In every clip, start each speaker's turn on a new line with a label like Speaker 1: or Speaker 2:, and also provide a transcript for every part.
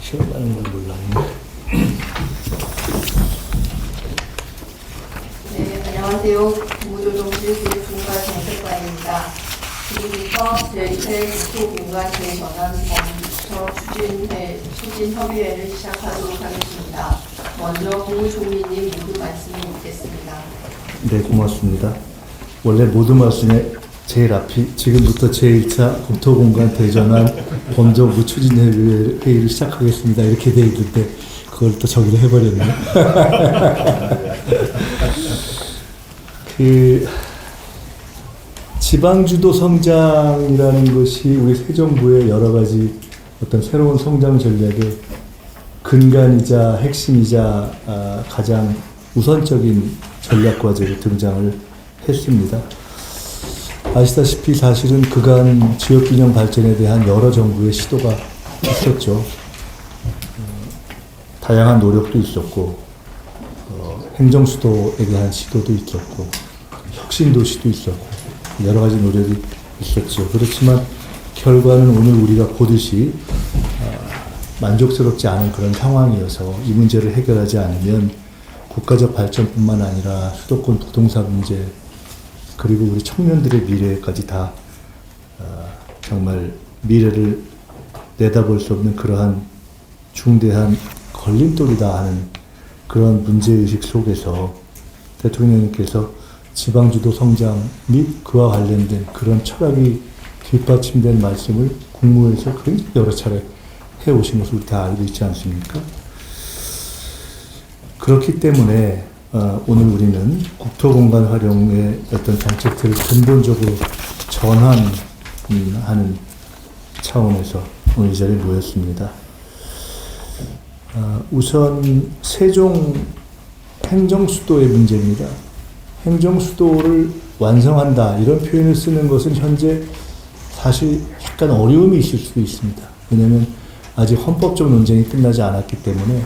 Speaker 1: 시험하는 걸 몰랐네.
Speaker 2: 네, 안녕하세요. 국무조정실의 중과정책관입니다. 지금부터 제1회 국토공간 재전환 검토 추진협의회를 시작하도록 하겠습니다. 먼저 국무총리님 모두 말씀을 묻겠습니다.
Speaker 1: 네, 고맙습니다. 원래 모든 말씀에 제일 앞이 지금부터 제1차 국토공간 대전환 범정부 추진회의를 시작하겠습니다. 이렇게 돼 있는데 그걸 또 저기로 해버렸네요. 지방주도 성장이라는 것이 우리 새 정부의 여러 가지 어떤 새로운 성장 전략의 근간이자 핵심이자 가장 우선적인 전략 과제로 등장을 했습니다. 아시다시피 사실은 그간 지역균형 발전에 대한 여러 정부의 시도가 있었죠. 다양한 노력도 있었고, 행정수도에 대한 시도도 있었고, 혁신도시도 있었고, 여러 가지 노력이 있었죠. 그렇지만 결과는 오늘 우리가 보듯이 만족스럽지 않은 그런 상황이어서 이 문제를 해결하지 않으면 국가적 발전뿐만 아니라 수도권 부동산 문제, 그리고 우리 청년들의 미래까지 다 정말 미래를 내다볼 수 없는 그러한 중대한 걸림돌이다 하는 그런 문제의식 속에서 대통령님께서 지방주도 성장 및 그와 관련된 그런 철학이 뒷받침된 말씀을 국무회에서 굉장히 여러 차례 해오신 것을 다 알고 있지 않습니까? 그렇기 때문에 오늘 우리는 국토공간 활용의 어떤 정책들을 근본적으로 전환하는 차원에서 오늘 이 자리에 모였습니다. 우선 세종 행정수도의 문제입니다. 행정수도를 완성한다 이런 표현을 쓰는 것은 현재 사실 약간 어려움이 있을 수도 있습니다. 왜냐하면 아직 헌법적 논쟁이 끝나지 않았기 때문에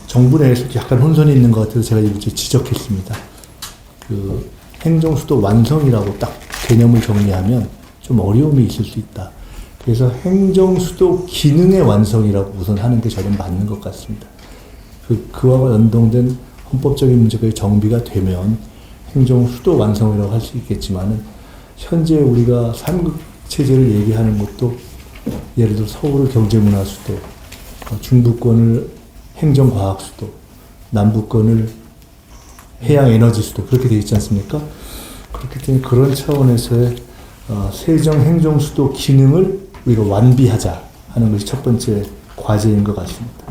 Speaker 1: 정부 내에서 약간 혼선이 있는 것 같아서 제가 이번 주에 지적했습니다. 그 행정수도 완성이라고 딱 개념을 정리하면 좀 어려움이 있을 수 있다. 그래서 행정수도 기능의 완성이라고 우선 하는 게 저는 맞는 것 같습니다. 그와 연동된 헌법적인 문제가 정비가 되면 행정수도 완성이라고 할 수 있겠지만은 현재 우리가 3급 체제를 얘기하는 것도 예를 들어 서울을 경제문화수도, 중부권을 행정과학수도, 남부권을 해양에너지수도 그렇게 되어 있지 않습니까? 그렇기 때문에 그런 차원에서의 세정 행정수도 기능을 우리가 완비하자 하는 것이 첫 번째 과제인 것 같습니다.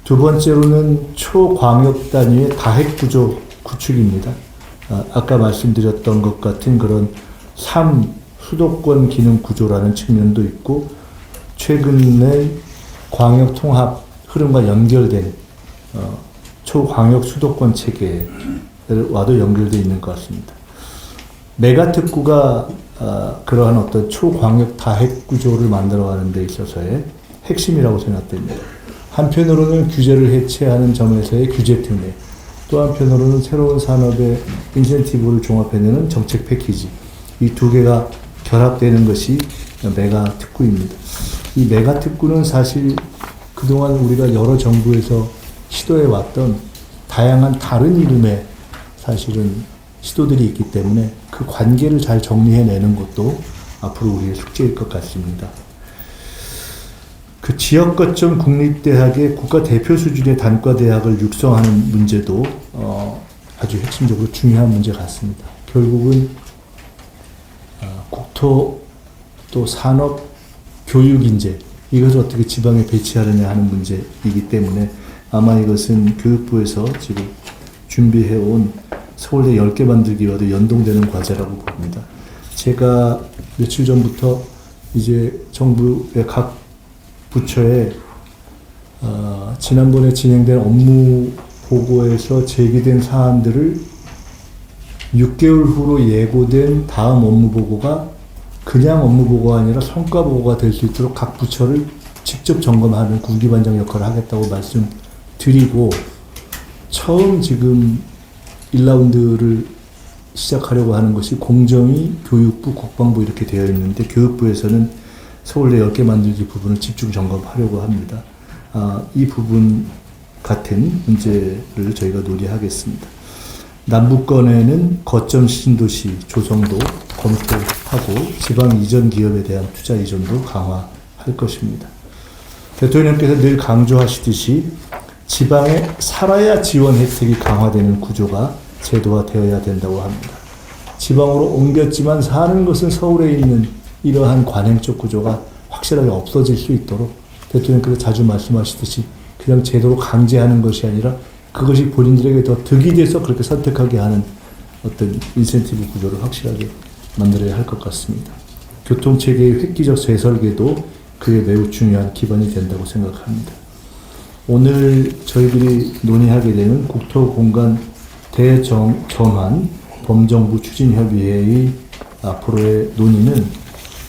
Speaker 1: 두 번째로는 초광역 단위의 다핵구조 구축입니다. 아까 말씀드렸던 것 같은 그런 3수도권 기능 구조라는 측면도 있고 최근에 광역 통합 흐름과 연결된 초광역 수도권 체계와도 연결되어 있는 것 같습니다. 메가특구가 그러한 어떤 초광역 다핵 구조를 만들어가는 데 있어서의 핵심이라고 생각됩니다. 한편으로는 규제를 해체하는 점에서의 규제 특례, 또 한편으로는 새로운 산업의 인센티브를 종합해내는 정책 패키지, 이 두 개가 결합되는 것이 메가특구입니다. 이 메가특구는 사실 그동안 우리가 여러 정부에서 시도해왔던 다양한 다른 이름의 사실은 시도들이 있기 때문에 그 관계를 잘 정리해내는 것도 앞으로 우리의 숙제일 것 같습니다. 그 지역 거점 국립대학의 국가 대표 수준의 단과대학을 육성하는 문제도 아주 핵심적으로 중요한 문제 같습니다. 결국은 국토 또 산업 교육 인재 이것을 어떻게 지방에 배치하느냐 하는 문제이기 때문에 아마 이것은 교육부에서 지금 준비해온 서울대 10개 만들기와도 연동되는 과제라고 봅니다. 제가 며칠 전부터 이제 정부의 각 부처에 지난번에 진행된 업무 보고에서 제기된 사안들을 6개월 후로 예고된 다음 업무 보고가 그냥 업무 보고가 아니라 성과 보고가 될 수 있도록 각 부처를 직접 점검하는 군기반장 역할을 하겠다고 말씀드리고 처음 지금 1라운드를 시작하려고 하는 것이 공정위, 교육부, 국방부 이렇게 되어 있는데 교육부에서는 서울대 10개 만들기 부분을 집중 점검하려고 합니다. 이 부분 같은 문제를 저희가 논의하겠습니다. 남부권에는 거점 신도시 조성도 검토하고 지방 이전 기업에 대한 투자 이전도 강화할 것입니다. 대통령께서 늘 강조하시듯이 지방에 살아야 지원 혜택이 강화되는 구조가 제도화되어야 된다고 합니다. 지방으로 옮겼지만 사는 것은 서울에 있는 이러한 관행적 구조가 확실하게 없어질 수 있도록 대통령께서 자주 말씀하시듯이 그냥 제도로 강제하는 것이 아니라 그것이 본인들에게 더 득이 돼서 그렇게 선택하게 하는 어떤 인센티브 구조를 확실하게 만들어야 할 것 같습니다. 교통체계의 획기적 재설계도 그에 매우 중요한 기반이 된다고 생각합니다. 오늘 저희들이 논의하게 되는 국토공간 대전환 범정부 추진협의회의 앞으로의 논의는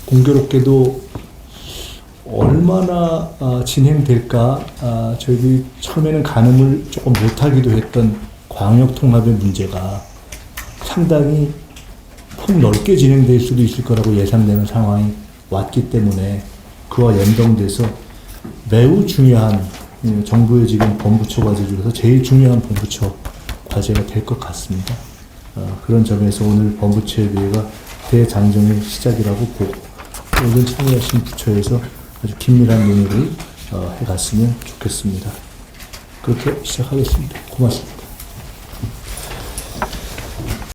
Speaker 1: 공교롭게도 얼마나 진행될까 저희들이 처음에는 가늠을 조금 못하기도 했던 광역통합의 문제가 상당히 폭넓게 진행될 수도 있을 거라고 예상되는 상황이 왔기 때문에 그와 연동돼서 매우 중요한 정부의 지금 범부처 과제 중에서 제일 중요한 범부처 과제가 될 것 같습니다. 그런 점에서 오늘 범부처협의회가 대장정의 시작이라고 보고 모든 참여하신 부처에서 아주 긴밀한 논의를 해갔으면 좋겠습니다. 그렇게 시작하겠습니다. 고맙습니다.